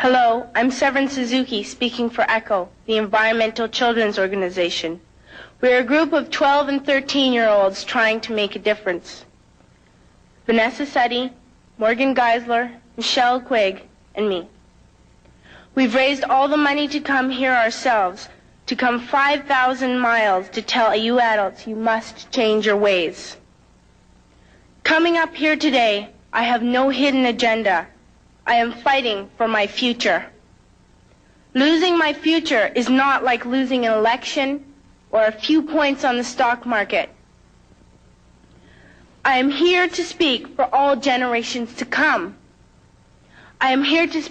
Hello, I'm Svern Suzuki, speaking for ECHO, the Environmental Children's Organization. We're a group of 12 and 13-year-olds trying to make a difference. Vanessa Seti, Morgan Geisler, Michelle Quigg, and me. We've raised all the money to come here ourselves, to come 5,000 miles to tell you adults you must change your ways. Coming up here today, I have no hidden agenda. I am fighting for my future. Losing my future is not like losing an election or a few points on the stock market. I am here to speak for all generations to come. I am here to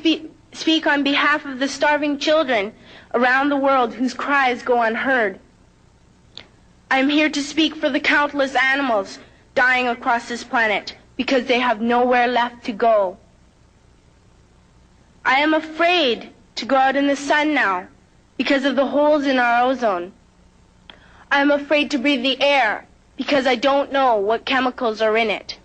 speak on behalf of the starving children around the world whose cries go unheard. I am here to speak for the countless animals dying across this planet because they have nowhere left to go. I am afraid to go out in the sun now because of the holes in our ozone. I am afraid to breathe the air because I don't know what chemicals are in it.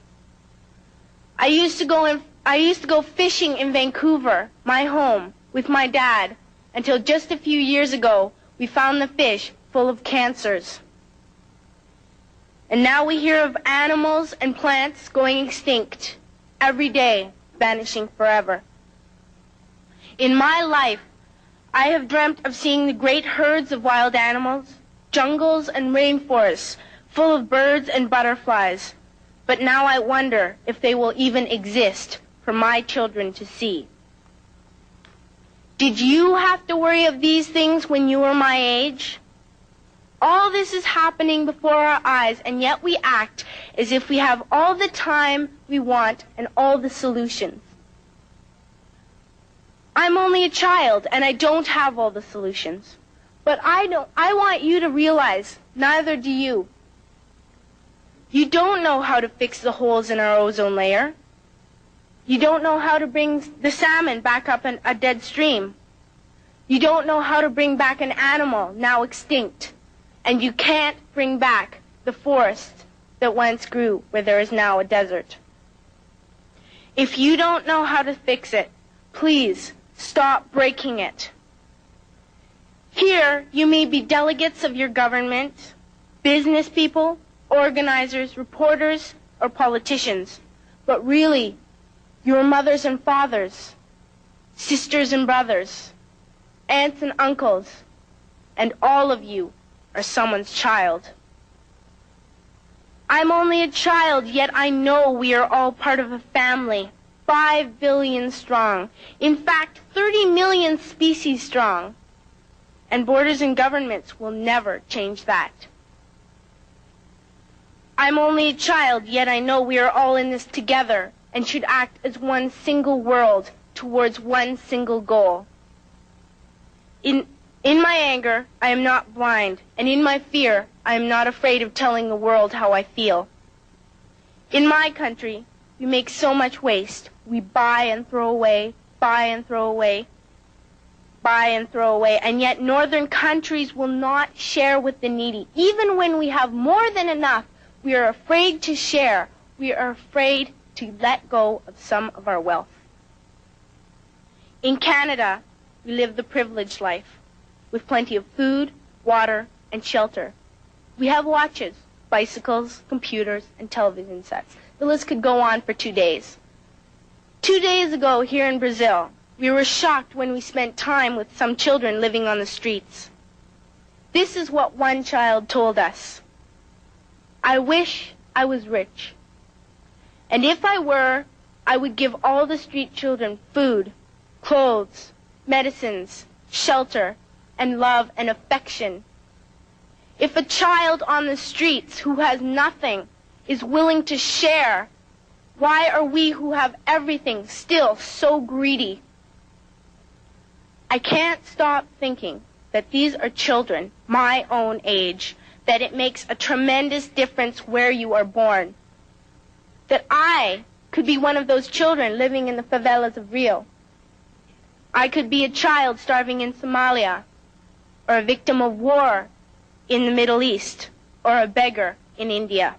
I used to go fishing in Vancouver, my home, with my dad, until just a few years ago we found the fish full of cancers. And now we hear of animals and plants going extinct, every day vanishing forever. In my life, I have dreamt of seeing the great herds of wild animals, jungles and rainforests full of birds and butterflies. But now I wonder if they will even exist for my children to see. Did you have to worry of these things when you were my age? All this is happening before our eyes, and yet we act as if we have all the time we want and all the solutions. I'm only a child, and I don't have all the solutions. But I want you to realize, neither do you. You don't know how to fix the holes in our ozone layer. You don't know how to bring the salmon back up in a dead stream. You don't know how to bring back an animal now extinct. And you can't bring back the forest that once grew where there is now a desert. If you don't know how to fix it, please stop breaking it. Here, you may be delegates of your government, business people, organizers, reporters, or politicians, but really, your mothers and fathers, sisters and brothers, aunts and uncles, and all of you are someone's child. I'm only a child, yet I know we are all part of a family, 5 billion strong. In fact, 30 million species strong. And borders and governments will never change that. I'm only a child, yet I know we are all in this together and should act as one single world towards one single goal. In my anger, I am not blind, and in my fear, I am not afraid of telling the world how I feel. In my country, we make so much waste. We buy and throw away, buy and throw away, buy and throw away, and yet northern countries will not share with the needy. Even when we have more than enough, we are afraid to share. We are afraid to let go of some of our wealth. In Canada, we live the privileged life, with plenty of food, water, and shelter. We have watches, bicycles, computers, and television sets. The list could go on for 2 days. 2 days ago, here in Brazil, we were shocked when we spent time with some children living on the streets. This is what one child told us. I wish I was rich. And if I were, I would give all the street children food, clothes, medicines, shelter, and love and affection. If a child on the streets who has nothing is willing to share, why are we who have everything still so greedy? I can't stop thinking that these are children my own age, that it makes a tremendous difference where you are born. That I could be one of those children living in the favelas of Rio. I could be a child starving in Somalia, or a victim of war in the Middle East, or a beggar in India.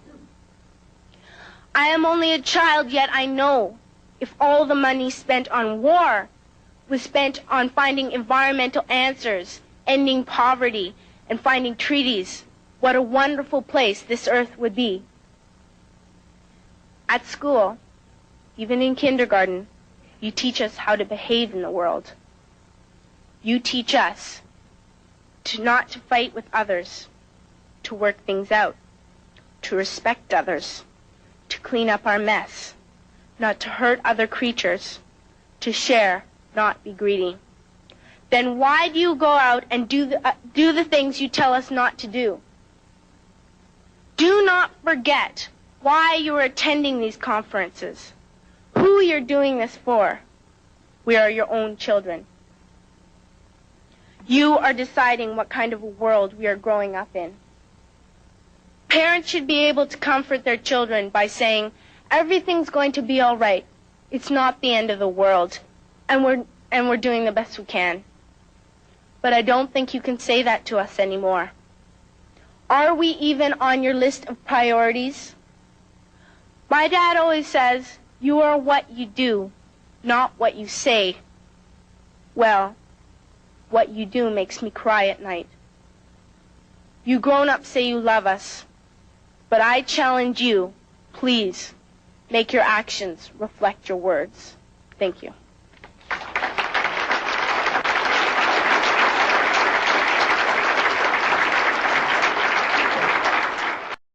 I am only a child, yet I know if all the money spent on war was spent on finding environmental answers, ending poverty, and finding treaties, what a wonderful place this earth would be. At school, even in kindergarten, you teach us how to behave in the world. You teach us not to fight with others, to work things out, to respect others, to clean up our mess, not to hurt other creatures, to share, not be greedy. Then why do you go out and do the things you tell us not to do? Do not forget why you are attending these conferences, who you're doing this for. We are your own children. You are deciding what kind of a world we are growing up in. Parents should be able to comfort their children by saying, everything's going to be all right. It's not the end of the world, and we're doing the best we can. But I don't think you can say that to us anymore. Are we even on your list of priorities? My dad always says, you are what you do, not what you say. Well, what you do makes me cry at night. You grown-ups say you love us, but I challenge you, please, make your actions reflect your words. Thank you.